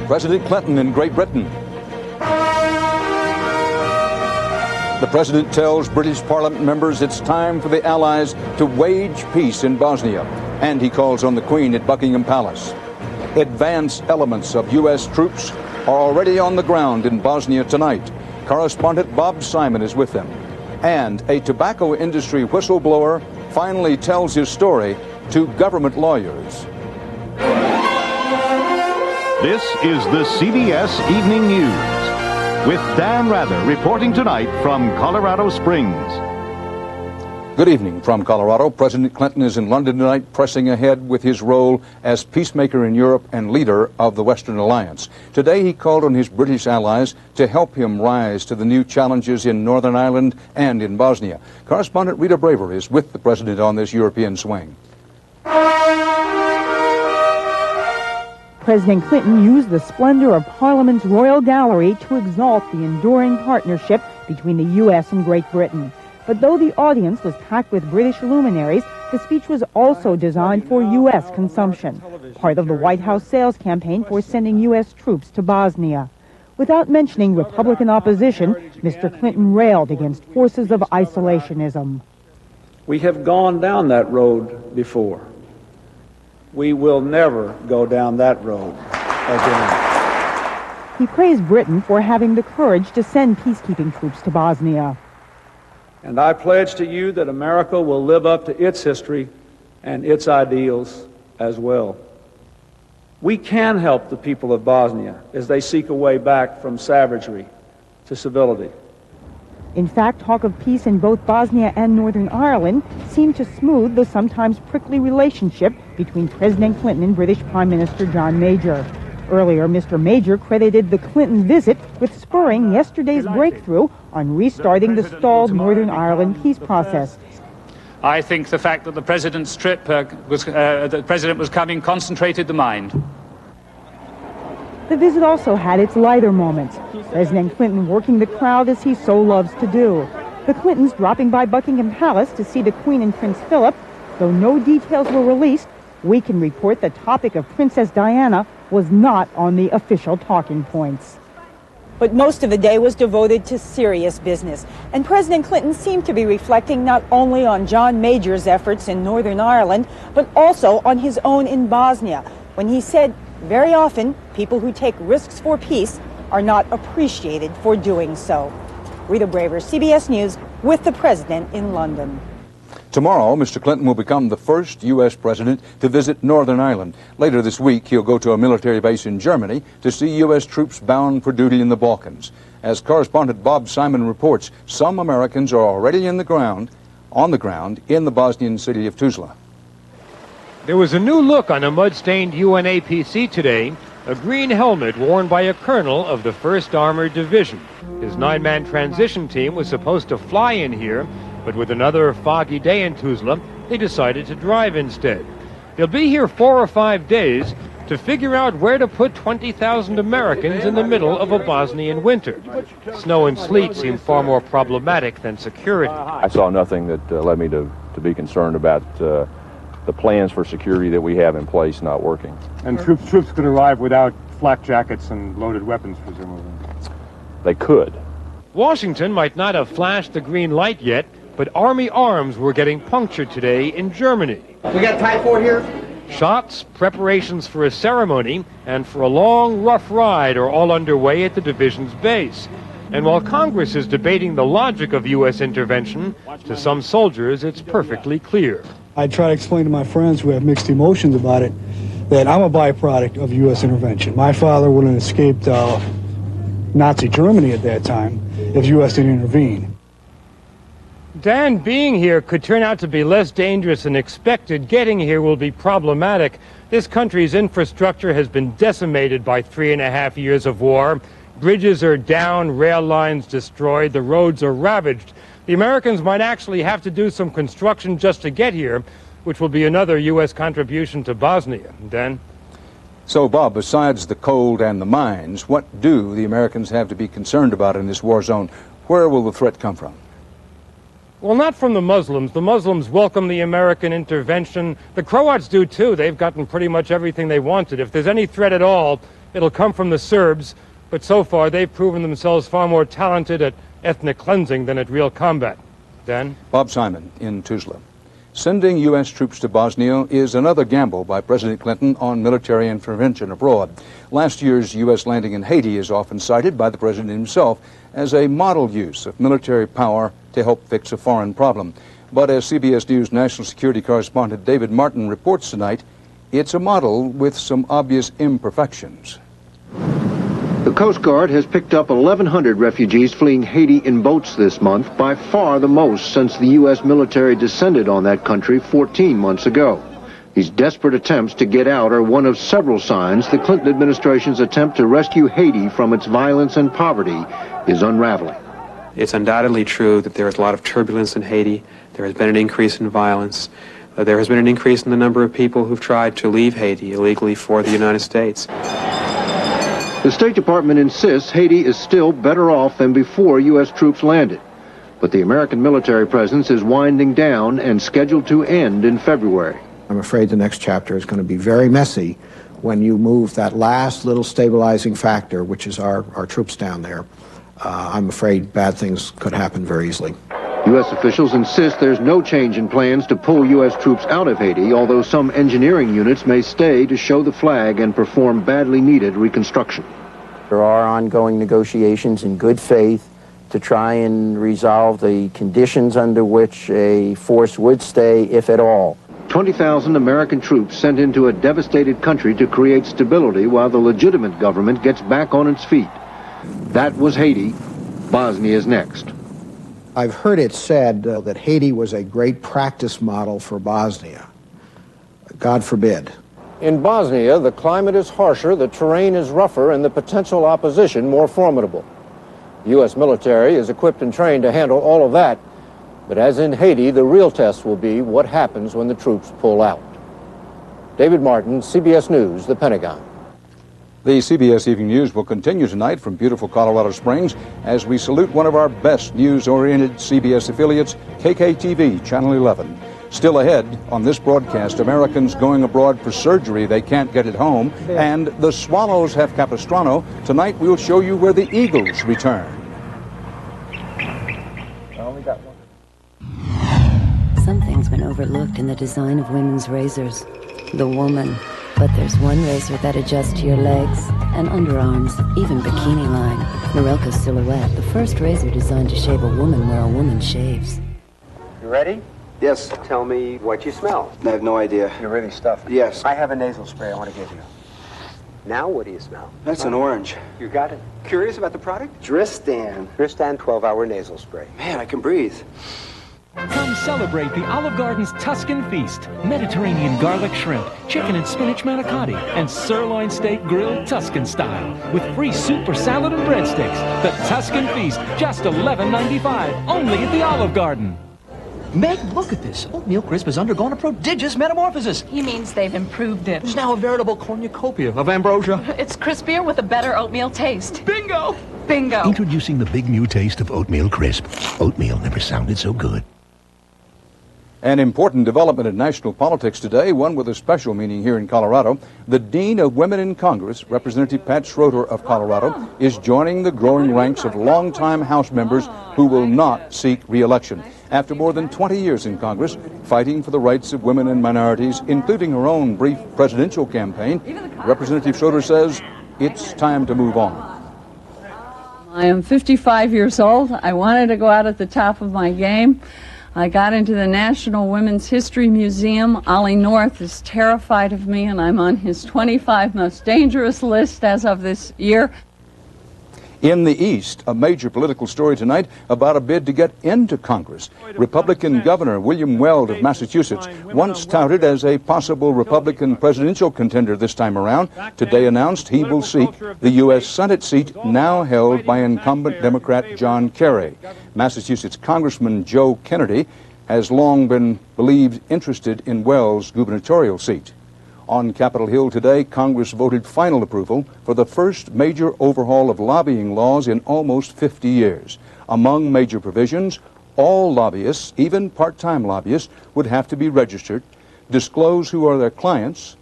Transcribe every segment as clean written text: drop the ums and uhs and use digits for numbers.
President Clinton in Great Britain. The president tells British Parliament members it's time for the Allies to wage peace in Bosnia, and he calls on the Queen at Buckingham Palace. Advanced elements of U.S. troops are already on the ground in Bosnia tonight. Correspondent Bob Simon is with them. And a tobacco industry whistleblower finally tells his story to government lawyers. This is the CBS Evening News with Dan Rather reporting tonight from Colorado Springs. Good evening from Colorado. President Clinton is in London tonight, pressing ahead with his role as peacemaker in Europe and leader of the Western Alliance. Today he called on his British allies to help him rise to the new challenges in Northern Ireland and in Bosnia. Correspondent Rita Braver is with the president on this European swing. President Clinton used the splendor of Parliament's Royal Gallery to exalt the enduring partnership between the U.S. and Great Britain. But though the audience was packed with British luminaries, the speech was also designed for U.S. consumption, part of the White House sales campaign for sending U.S. troops to Bosnia. Without mentioning Republican opposition, Mr. Clinton railed against forces of isolationism. We have gone down that road before. We will never go down that road again. He praised Britain for having the courage to send peacekeeping troops to Bosnia. And I pledge to you that America will live up to its history and its ideals as well. We can help the people of Bosnia as they seek a way back from savagery to civility. In fact, talk of peace in both Bosnia and Northern Ireland seemed to smooth the sometimes prickly relationship between President Clinton and British Prime Minister John Major. Earlier, Mr. Major credited the Clinton visit with spurring yesterday's breakthrough on restarting the stalled Northern Ireland peace process. I think the fact that the president's trip the president was coming concentrated the mind. The visit also had its lighter moments. President Clinton working the crowd as he so loves to do. The Clintons dropping by Buckingham Palace to see the Queen and Prince Philip. Though no details were released, we can report the topic of Princess Diana was not on the official talking points. But most of the day was devoted to serious business. And President Clinton seemed to be reflecting not only on John Major's efforts in Northern Ireland, but also on his own in Bosnia, when he said, very often, people who take risks for peace are not appreciated for doing so. Rita Braver, CBS News, with the president in London. Tomorrow, Mr. Clinton will become the first U.S. president to visit Northern Ireland. Later this week, he'll go to a military base in Germany to see U.S. troops bound for duty in the Balkans. As correspondent Bob Simon reports, some Americans are already on the ground in the Bosnian city of Tuzla. There was a new look on a mud-stained UNAPC today, a green helmet worn by a colonel of the 1st Armored Division. His 9-man transition team was supposed to fly in here, but with another foggy day in Tuzla, they decided to drive instead. They'll be here 4 or 5 days to figure out where to put 20,000 Americans in the middle of a Bosnian winter. Snow and sleet seem far more problematic than security. I saw nothing that led me to be concerned about the plans for security that we have in place not working. And troops could arrive without flak jackets and loaded weapons, presumably? They could. Washington might not have flashed the green light yet, but Army arms were getting punctured today in Germany. We got Type 4 here? Shots, preparations for a ceremony, and for a long, rough ride are all underway at the division's base. And while Congress is debating the logic of U.S. intervention, to some soldiers it's perfectly clear. I try to explain to my friends who have mixed emotions about it that I'm a byproduct of U.S. intervention. My father would have escaped Nazi Germany at that time if the U.S. didn't intervene. Dan, being here could turn out to be less dangerous than expected. Getting here will be problematic. This country's infrastructure has been decimated by 3.5 years of war. Bridges are down, rail lines destroyed, the roads are ravaged. The Americans might actually have to do some construction just to get here, which will be another U.S. contribution to Bosnia. Dan? So, Bob, besides the cold and the mines, what do the Americans have to be concerned about in this war zone? Where will the threat come from? Well, not from the Muslims. The Muslims welcome the American intervention. The Croats do, too. They've gotten pretty much everything they wanted. If there's any threat at all, it'll come from the Serbs, but so far they've proven themselves far more talented at ethnic cleansing than at real combat. Dan? Bob Simon in Tuzla. Sending U.S. troops to Bosnia is another gamble by President Clinton on military intervention abroad. Last year's U.S. landing in Haiti is often cited by the president himself as a model use of military power to help fix a foreign problem. But as CBS News national security correspondent David Martin reports tonight, it's a model with some obvious imperfections. The Coast Guard has picked up 1,100 refugees fleeing Haiti in boats this month, by far the most since the U.S. military descended on that country 14 months ago. These desperate attempts to get out are one of several signs the Clinton administration's attempt to rescue Haiti from its violence and poverty is unraveling. It's undoubtedly true that there is a lot of turbulence in Haiti. There has been an increase in violence. There has been an increase in the number of people who've tried to leave Haiti illegally for the United States. The State Department insists Haiti is still better off than before U.S. troops landed. But the American military presence is winding down and scheduled to end in February. I'm afraid the next chapter is going to be very messy when you move that last little stabilizing factor, which is our troops down there. I'm afraid bad things could happen very easily. U.S. officials insist there's no change in plans to pull U.S. troops out of Haiti, although some engineering units may stay to show the flag and perform badly needed reconstruction. There are ongoing negotiations in good faith to try and resolve the conditions under which a force would stay, if at all. 20,000 American troops sent into a devastated country to create stability while the legitimate government gets back on its feet. That was Haiti. Bosnia is next. I've heard it said that Haiti was a great practice model for Bosnia. God forbid. In Bosnia, the climate is harsher, the terrain is rougher, and the potential opposition more formidable. The U.S. military is equipped and trained to handle all of that. But as in Haiti, the real test will be what happens when the troops pull out. David Martin, CBS News, the Pentagon. The CBS Evening News will continue tonight from beautiful Colorado Springs as we salute one of our best news-oriented CBS affiliates, KKTV, Channel 11. Still ahead on this broadcast, Americans going abroad for surgery they can't get at home, and the Swallows have Capistrano. Tonight we'll show you where the Eagles return. I only got one. Something's been overlooked in the design of women's razors. The woman. But there's one razor that adjusts to your legs and underarms, even bikini line. Norelco's Silhouette, the first razor designed to shave a woman where a woman shaves. You ready? Yes. Tell me what you smell. I have no idea. You're really stuffed. Yes. I have a nasal spray I want to give you. Now what do you smell? That's an orange. You got it. Curious about the product? Dristan. Dristan 12-hour nasal spray. Man, I can breathe. Come celebrate the Olive Garden's Tuscan Feast. Mediterranean garlic shrimp, chicken and spinach manicotti, and sirloin steak grilled Tuscan style. With free soup or salad and breadsticks. The Tuscan Feast, just $11.95, only at the Olive Garden. Meg, look at this. Oatmeal Crisp has undergone a prodigious metamorphosis. He means they've improved it. It's now a veritable cornucopia of ambrosia. It's crispier with a better oatmeal taste. Bingo! Bingo! Introducing the big new taste of Oatmeal Crisp. Oatmeal never sounded so good. An important development in national politics today, one with a special meaning here in Colorado. The Dean of Women in Congress, Representative Pat Schroeder of Colorado, is joining the growing ranks of longtime House members who will not seek re-election. After more than 20 years in Congress, fighting for the rights of women and minorities, including her own brief presidential campaign, Representative Schroeder says it's time to move on. I am 55 years old. I wanted to go out at the top of my game. I got into the National Women's History Museum. Ollie North is terrified of me, and I'm on his 25 most dangerous list as of this year. In the East, a major political story tonight about a bid to get into Congress. Republican Governor William Weld of Massachusetts, once touted as a possible Republican presidential contender this time around, today announced he will seek the U.S. Senate seat now held by incumbent Democrat John Kerry. Massachusetts Congressman Joe Kennedy has long been believed interested in Weld's gubernatorial seat. On Capitol Hill today, Congress voted final approval for the first major overhaul of lobbying laws in almost 50 years. Among major provisions, all lobbyists, even part-time lobbyists, would have to be registered, disclose who are their clients,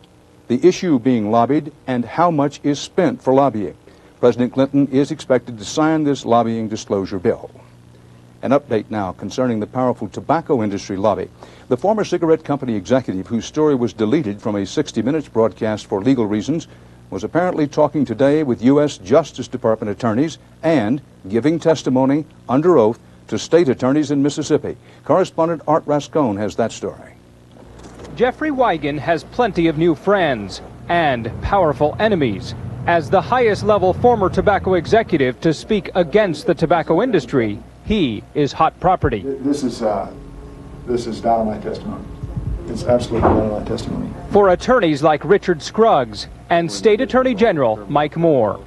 the issue being lobbied, and how much is spent for lobbying. President Clinton is expected to sign this lobbying disclosure bill. An update now concerning the powerful tobacco industry lobby. The former cigarette company executive, whose story was deleted from a 60 Minutes broadcast for legal reasons, was apparently talking today with U.S. Justice Department attorneys and giving testimony under oath to state attorneys in Mississippi. Correspondent Art Rascone has that story. Jeffrey Wigand has plenty of new friends and powerful enemies. As the highest-level former tobacco executive to speak against the tobacco industry, he is hot property. This is not on my testimony. It's absolutely not on my testimony. For attorneys like Richard Scruggs and State Attorney General Mike Moore.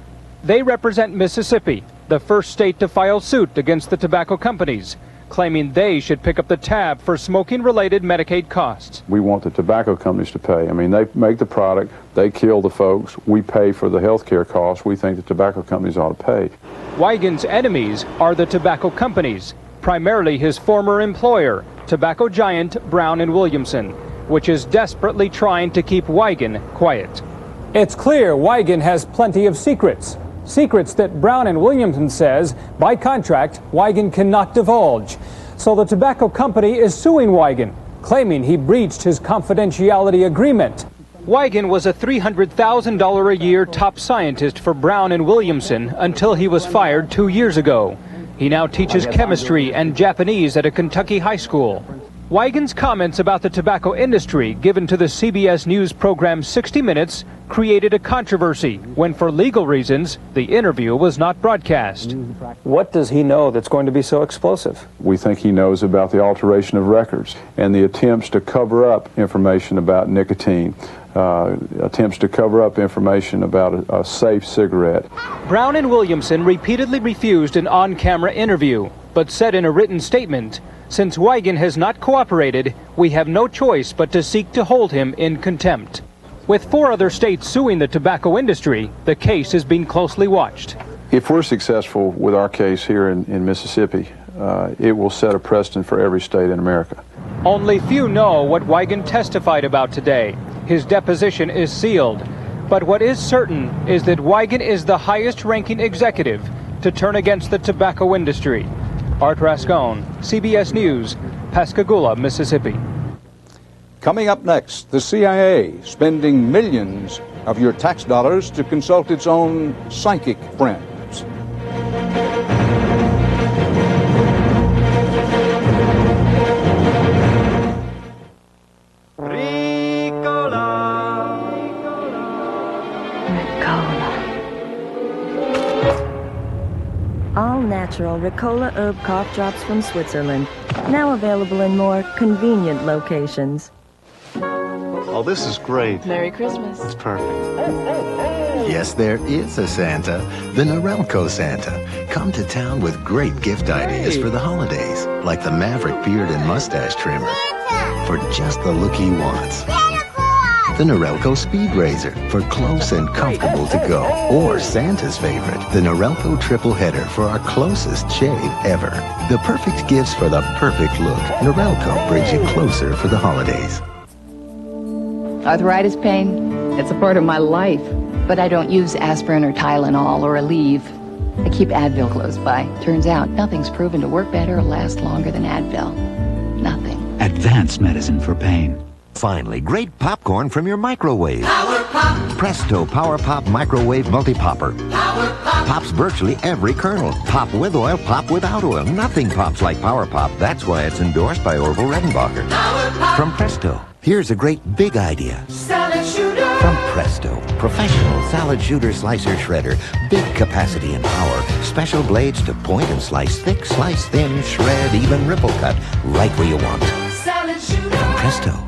They represent Mississippi, the first state to file suit against the tobacco companies, claiming they should pick up the tab for smoking-related Medicaid costs. We want the tobacco companies to pay. I mean, they make the product, they kill the folks, we pay for the health care costs. We think the tobacco companies ought to pay. Wigand's enemies are the tobacco companies, primarily his former employer, tobacco giant Brown & Williamson, which is desperately trying to keep Wigand quiet. It's clear Wigand has plenty of secrets. Secrets that Brown & Williamson says, by contract, Wigand cannot divulge. So the tobacco company is suing Wigand, claiming he breached his confidentiality agreement. Wigand was a $300,000 a year top scientist for Brown & Williamson until he was fired 2 years ago. He now teaches chemistry and Japanese at a Kentucky high school. Wigand's comments about the tobacco industry given to the CBS News program 60 Minutes created a controversy when, for legal reasons, the interview was not broadcast. What does he know that's going to be so explosive? We think he knows about the alteration of records and the attempts to cover up information about nicotine, attempts to cover up information about a safe cigarette. Brown & Williamson repeatedly refused an on-camera interview, but said in a written statement, "Since Wigand has not cooperated, we have no choice but to seek to hold him in contempt." With 4 other states suing the tobacco industry, the case is being closely watched. If we're successful with our case here in Mississippi, it will set a precedent for every state in America. Only few know what Wigand testified about today. His deposition is sealed. But what is certain is that Wigand is the highest-ranking executive to turn against the tobacco industry. Art Rascone, CBS News, Pascagoula, Mississippi. Coming up next, the CIA spending millions of your tax dollars to consult its own psychic friends. All-natural Ricola herb cough drops from Switzerland. Now available in more convenient locations. Oh, this is great. Merry Christmas. It's perfect. Yes, there is a Santa, the Norelco Santa. Come to town with great gift ideas for the holidays, like the Maverick beard and mustache trimmer, for just the look he wants. The Norelco Speed Razor, for close and comfortable to go. Or Santa's favorite, the Norelco Triple Header, for our closest shave ever. The perfect gifts for the perfect look. Norelco brings you closer for the holidays. Arthritis pain, it's a part of my life. But I don't use aspirin or Tylenol or Aleve. I keep Advil close by. Turns out nothing's proven to work better or last longer than Advil. Nothing. Advanced medicine for pain. Finally, great popcorn from your microwave. Power Pop. Presto Power Pop Microwave Multi-Popper. Power Pop. Pops virtually every kernel. Pop with oil, pop without oil. Nothing pops like Power Pop. That's why it's endorsed by Orville Redenbacher. Power Pop. From Presto, here's a great big idea. Salad shooter. From Presto, professional salad shooter slicer shredder. Big capacity and power. Special blades to point and slice thick, slice thin, shred, even ripple cut. Right where you want. Salad shooter. From Presto.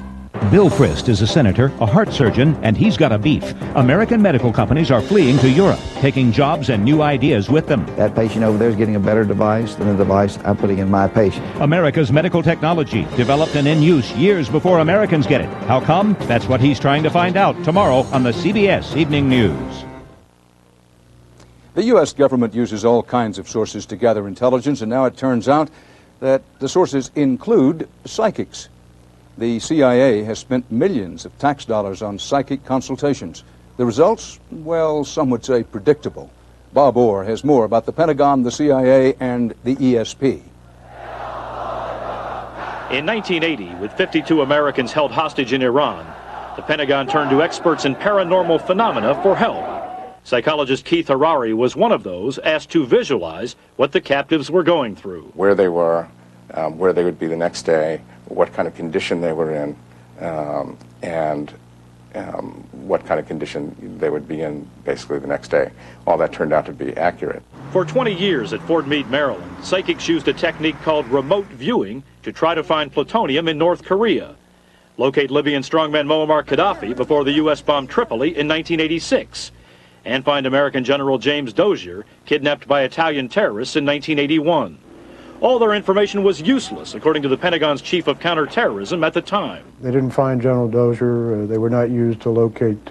Bill Frist is a senator, a heart surgeon, and he's got a beef. American medical companies are fleeing to Europe, taking jobs and new ideas with them. That patient over there is getting a better device than the device I'm putting in my patient. America's medical technology, developed and in use years before Americans get it. How come? That's what he's trying to find out tomorrow on the CBS Evening News. The U.S. government uses all kinds of sources to gather intelligence, and now it turns out that the sources include psychics. The CIA has spent millions of tax dollars on psychic consultations. The results, well, some would say predictable. Bob Orr has more about the Pentagon, the CIA, and the ESP. In 1980, with 52 Americans held hostage in Iran, the Pentagon turned to experts in paranormal phenomena for help. Psychologist Keith Harari was one of those asked to visualize what the captives were going through. Where they were, where they would be the next day, what kind of condition they were in, and what kind of condition they would be in basically the next day. All that turned out to be accurate. For 20 years at Fort Meade, Maryland, psychics used a technique called remote viewing to try to find plutonium in North Korea. Locate Libyan strongman Muammar Gaddafi before the U.S. bombed Tripoli in 1986. And find American General James Dozier kidnapped by Italian terrorists in 1981. All their information was useless, according to the Pentagon's chief of counterterrorism at the time. They didn't find General Dozier. They were not used to locate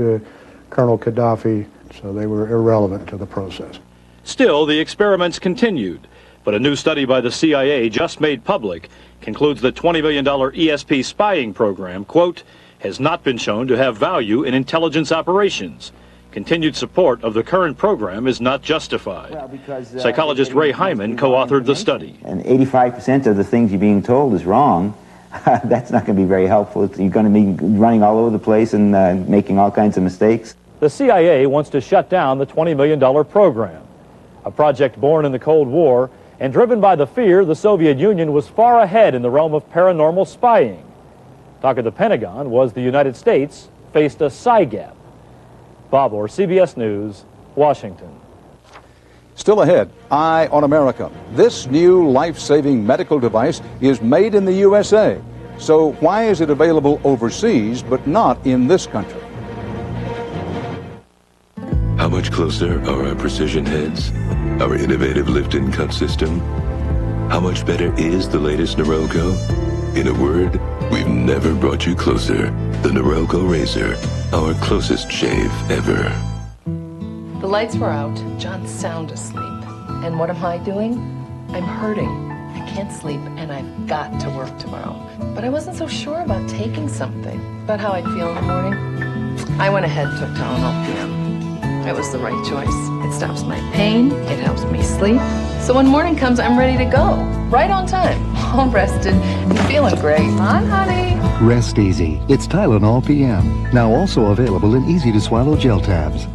Colonel Gaddafi, so they were irrelevant to the process. Still, the experiments continued. But a new study by the CIA just made public concludes the $20 million ESP spying program, quote, has not been shown to have value in intelligence operations. Continued support of the current program is not justified. Well, because, psychologist Ray Hyman co-authored the study. And 85% of the things you're being told is wrong. That's not going to be very helpful. You're going to be running all over the place and making all kinds of mistakes. The CIA wants to shut down the $20 million program, a project born in the Cold War and driven by the fear the Soviet Union was far ahead in the realm of paranormal spying. Talk of the Pentagon was the United States faced a psi gap. Bob Orr, CBS News, Washington. Still ahead, Eye on America. This new life-saving medical device is made in the USA. So why is it available overseas but not in this country? How much closer are our precision heads? Our innovative lift and cut system? How much better is the latest Norelco? In a word, we've never brought you closer. The Norelco Razor, our closest shave ever. The lights were out, John's sound asleep. And what am I doing? I'm hurting. I can't sleep and I've got to work tomorrow. But I wasn't so sure about taking something. About how I'd feel in the morning. I went ahead and took Tylenol PM. It was the right choice. It stops my pain, it helps me sleep. So when morning comes, I'm ready to go. Right on time. All rested and feeling great. Hi, honey. Rest easy. It's Tylenol PM. Now also available in easy-to-swallow gel tabs.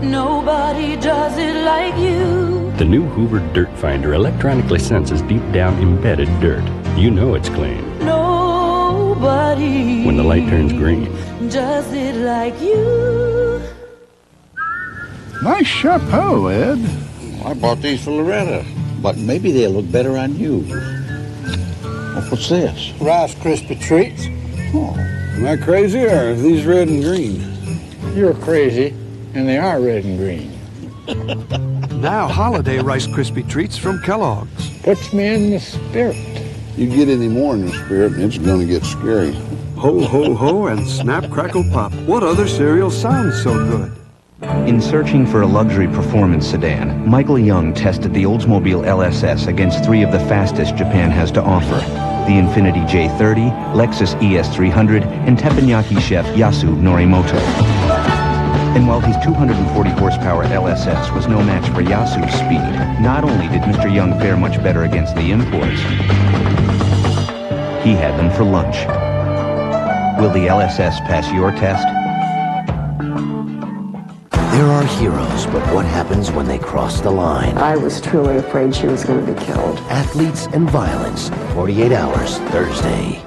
Nobody does it like you. The new Hoover Dirt Finder electronically senses deep down embedded dirt. You know it's clean Nobody when the light turns green. does it like you. Nice chapeau, Ed. I bought these for Loretta, but maybe they'll look better on you. What's this? Rice Krispie Treats. Oh, am I crazy or are these red and green? You're crazy, and they are red and green. Now holiday Rice Krispie Treats from Kellogg's. Puts me in the spirit. You get any more in the spirit and it's gonna get scary. Ho, ho, ho, and Snap, Crackle, Pop. What other cereal sounds so good? In searching for a luxury performance sedan, Michael Young tested the Oldsmobile LSS against 3 of the fastest Japan has to offer: the Infiniti J30, Lexus ES300, and teppanyaki chef Yasu Norimoto. And while his 240 horsepower LSS was no match for Yasu's speed, not only did Mr. Young fare much better against the imports, he had them for lunch. Will the LSS pass your test? There are heroes, but what happens when they cross the line? I was truly afraid she was going to be killed. Athletes and Violence, 48 Hours, Thursday.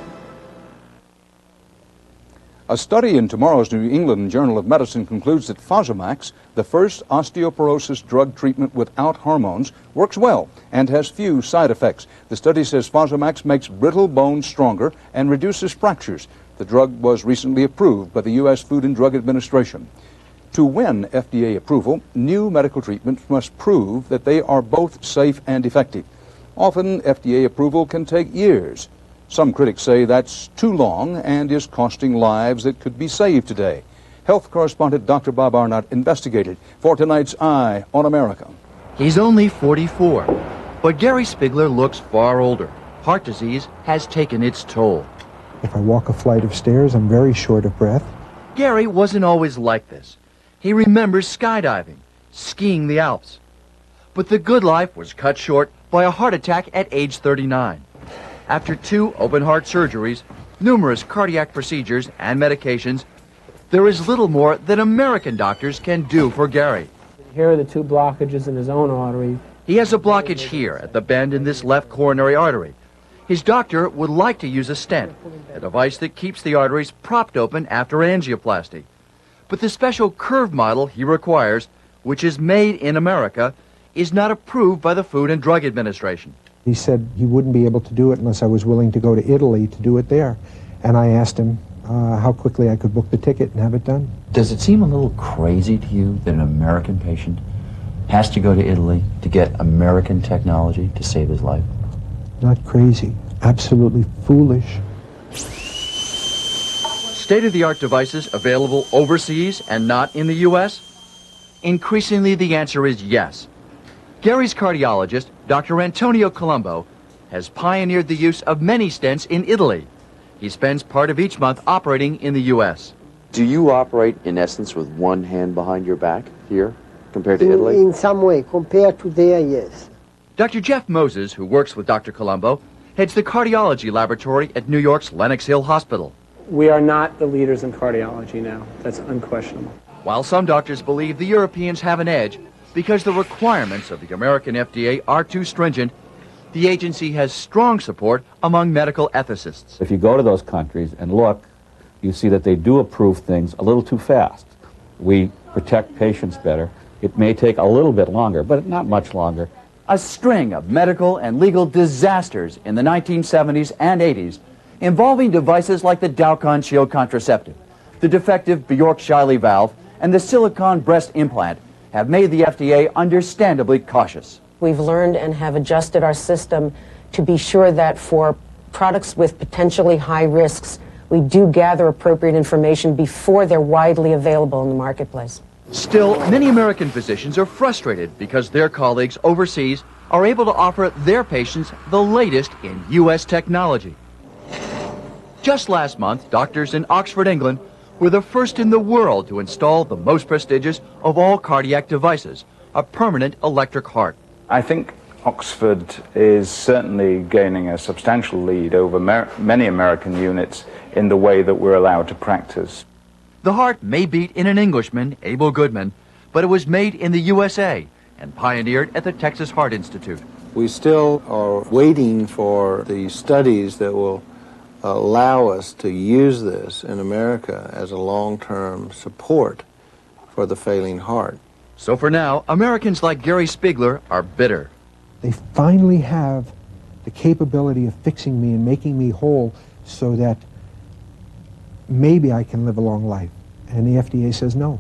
A study in tomorrow's New England Journal of Medicine concludes that Fosamax, the first osteoporosis drug treatment without hormones, works well and has few side effects. The study says Fosamax makes brittle bones stronger and reduces fractures. The drug was recently approved by the U.S. Food and Drug Administration. To win FDA approval, new medical treatments must prove that they are both safe and effective. Often, FDA approval can take years. Some critics say that's too long and is costing lives that could be saved today. Health correspondent Dr. Bob Arnott investigated for tonight's Eye on America. He's only 44, but Gary Spigler looks far older. Heart disease has taken its toll. If I walk a flight of stairs, I'm very short of breath. Gary wasn't always like this. He remembers skydiving, skiing the Alps. But the good life was cut short by a heart attack at age 39. After 2 open-heart surgeries, numerous cardiac procedures and medications, there is little more that American doctors can do for Gary. Here are the 2 blockages in his own artery. He has a blockage here at the bend in this left coronary artery. His doctor would like to use a stent, a device that keeps the arteries propped open after angioplasty. But the special curve model he requires, which is made in America, is not approved by the Food and Drug Administration. He said he wouldn't be able to do it unless I was willing to go to Italy to do it there. And I asked him how quickly I could book the ticket and have it done. Does it seem a little crazy to you that an American patient has to go to Italy to get American technology to save his life? Not crazy, absolutely foolish. State-of-the-art devices available overseas and not in the U.S.? Increasingly, the answer is yes. Gary's cardiologist, Dr. Antonio Colombo, has pioneered the use of many stents in Italy. He spends part of each month operating in the U.S. Do you operate, in essence, with one hand behind your back here, compared to Italy? In some way, compared to there, yes. Dr. Jeff Moses, who works with Dr. Colombo, heads the cardiology laboratory at New York's Lenox Hill Hospital. We are not the leaders in cardiology now. That's unquestionable. While some doctors believe the Europeans have an edge because the requirements of the American FDA are too stringent, the agency has strong support among medical ethicists. If you go to those countries and look, you see that they do approve things a little too fast. We protect patients better. It may take a little bit longer, but not much longer. A string of medical and legal disasters in the 1970s and 80s involving devices like the Dowcon Shield contraceptive, the defective Bjork-Shiley valve, and the silicone breast implant have made the FDA understandably cautious. We've learned and have adjusted our system to be sure that for products with potentially high risks, we do gather appropriate information before they're widely available in the marketplace. Still, many American physicians are frustrated because their colleagues overseas are able to offer their patients the latest in U.S. technology. Just last month, doctors in Oxford, England, were the first in the world to install the most prestigious of all cardiac devices, a permanent electric heart. I think Oxford is certainly gaining a substantial lead over many American units in the way that we're allowed to practice. The heart may beat in an Englishman, Abel Goodman, but it was made in the USA and pioneered at the Texas Heart Institute. We still are waiting for the studies that will allow us to use this in America as a long-term support for the failing heart. So for now, Americans like Gary Spiegler are bitter. They finally have the capability of fixing me and making me whole so that maybe I can live a long life. And the FDA says no.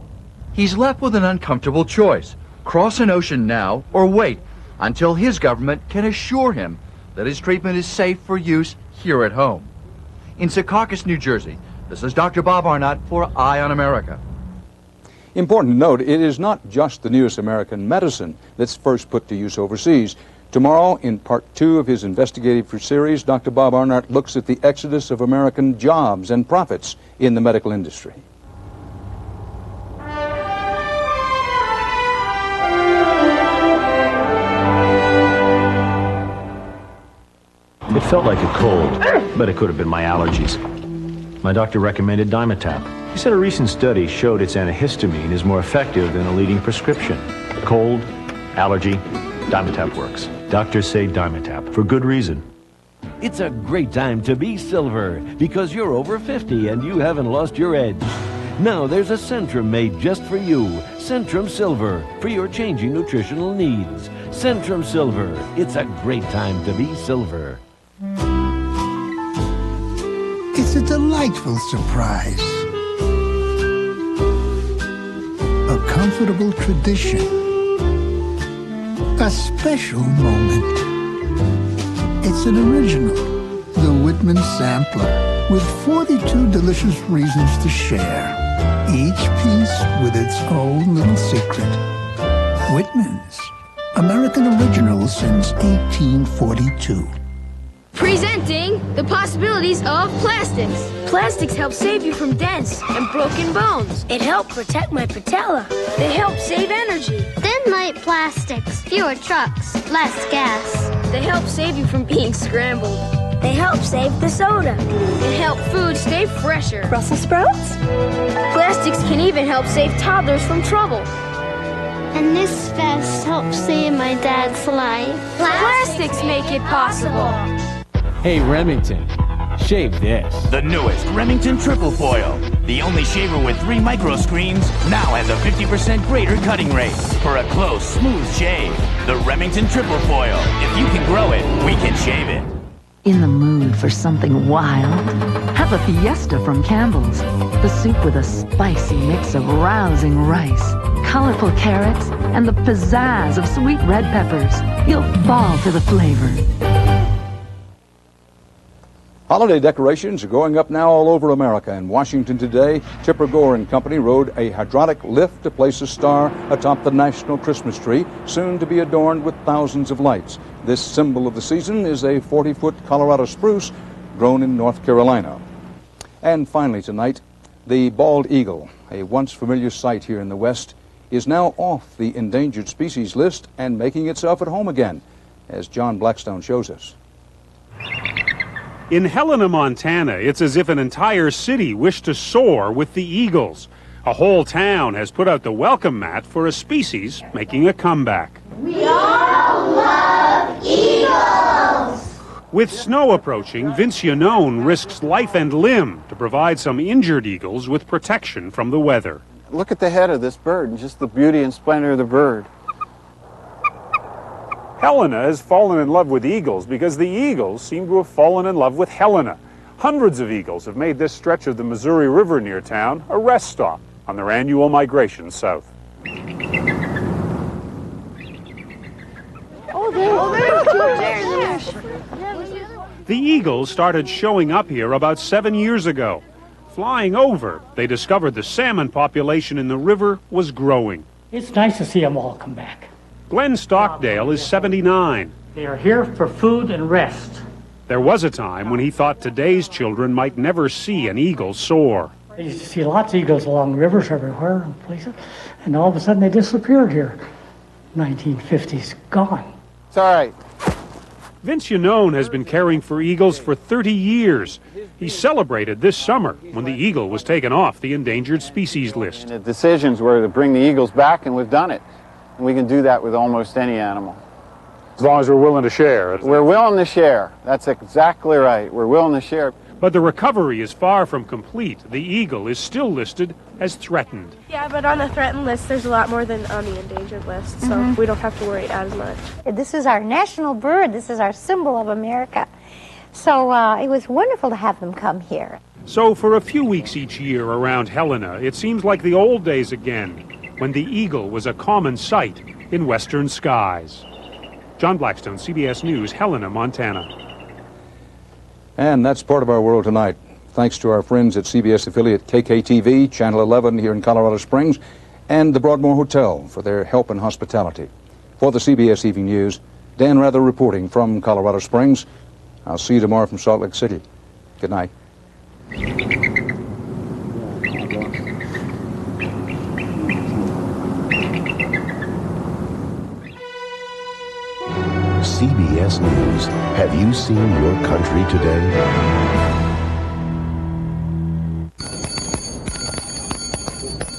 He's left with an uncomfortable choice. Cross an ocean now or wait until his government can assure him that his treatment is safe for use here at home. In Secaucus, New Jersey, this is Dr. Bob Arnott for Eye on America. Important to note, it is not just the newest American medicine that's first put to use overseas. Tomorrow, in part 2 of his investigative series, Dr. Bob Arnott looks at the exodus of American jobs and profits in the medical industry. It felt like a cold, but it could have been my allergies. My doctor recommended Dimetapp. He said a recent study showed its antihistamine is more effective than a leading prescription. Cold, allergy, Dimetapp works. Doctors say Dimetapp for good reason. It's a great time to be silver because you're over 50 and you haven't lost your edge. Now there's a Centrum made just for you. Centrum Silver for your changing nutritional needs. Centrum Silver. It's a great time to be silver. It's a delightful surprise. A comfortable tradition. A special moment. It's an original, the Whitman Sampler, with 42 delicious reasons to share. Each piece with its own little secret. Whitman's, American original since 1842. Presenting the possibilities of plastics. Plastics help save you from dents and broken bones. It helped protect my patella. They help save energy. Thin light plastics, fewer trucks, less gas. They help save you from being scrambled. They help save the soda. They help food stay fresher. Brussels sprouts? Plastics can even help save toddlers from trouble. And this vest helps save my dad's life. Plastics make it possible. Hey, Remington, shave this. The newest Remington Triple Foil. The only shaver with 3 micro screens now has a 50% greater cutting rate for a close, smooth shave. The Remington Triple Foil. If you can grow it, we can shave it. In the mood for something wild? Have a fiesta from Campbell's. The soup with a spicy mix of rousing rice, colorful carrots, and the pizzazz of sweet red peppers. You'll fall for the flavor. Holiday decorations are going up now all over America. In Washington today, Chipper Gore and Company rode a hydraulic lift to place a star atop the national Christmas tree, soon to be adorned with thousands of lights. This symbol of the season is a 40-foot Colorado spruce grown in North Carolina. And finally tonight, the bald eagle, a once familiar sight here in the West, is now off the endangered species list and making itself at home again, as John Blackstone shows us. In Helena, Montana, it's as if an entire city wished to soar with the eagles. A whole town has put out the welcome mat for a species making a comeback. We all love eagles! With snow approaching, Vince Yanone risks life and limb to provide some injured eagles with protection from the weather. Look at the head of this bird and just the beauty and splendor of the bird. Helena has fallen in love with eagles because the eagles seem to have fallen in love with Helena. Hundreds of eagles have made this stretch of the Missouri River near town a rest stop on their annual migration south. The eagles started showing up here about 7 years ago. Flying over, they discovered the salmon population in the river was growing. It's nice to see them all come back. Glenn Stockdale is 79. They are here for food and rest. There was a time when he thought today's children might never see an eagle soar. I used to see lots of eagles along rivers everywhere and places, and all of a sudden they disappeared here. 1950s, gone. It's all right. Vince Yanone has been caring for eagles for 30 years. He celebrated this summer when the eagle was taken off the endangered species list. And the decisions were to bring the eagles back, and we've done it. And we can do that with almost any animal. As long as we're willing to share. We're willing to share. That's exactly right. We're willing to share. But the recovery is far from complete. The eagle is still listed as threatened. Yeah, but on the threatened list, there's a lot more than on the endangered list, so we don't have to worry as much. This is our national bird. This is our symbol of America. So it was wonderful to have them come here. So for a few weeks each year around Helena, it seems like the old days again, when the eagle was a common sight in western skies. John Blackstone, CBS News, Helena, Montana. And that's part of our world tonight. Thanks to our friends at CBS affiliate KKTV, Channel 11 here in Colorado Springs, and the Broadmoor Hotel for their help and hospitality. For the CBS Evening News, Dan Rather reporting from Colorado Springs. I'll see you tomorrow from Salt Lake City. Good night. CBS News. Have you seen your country today?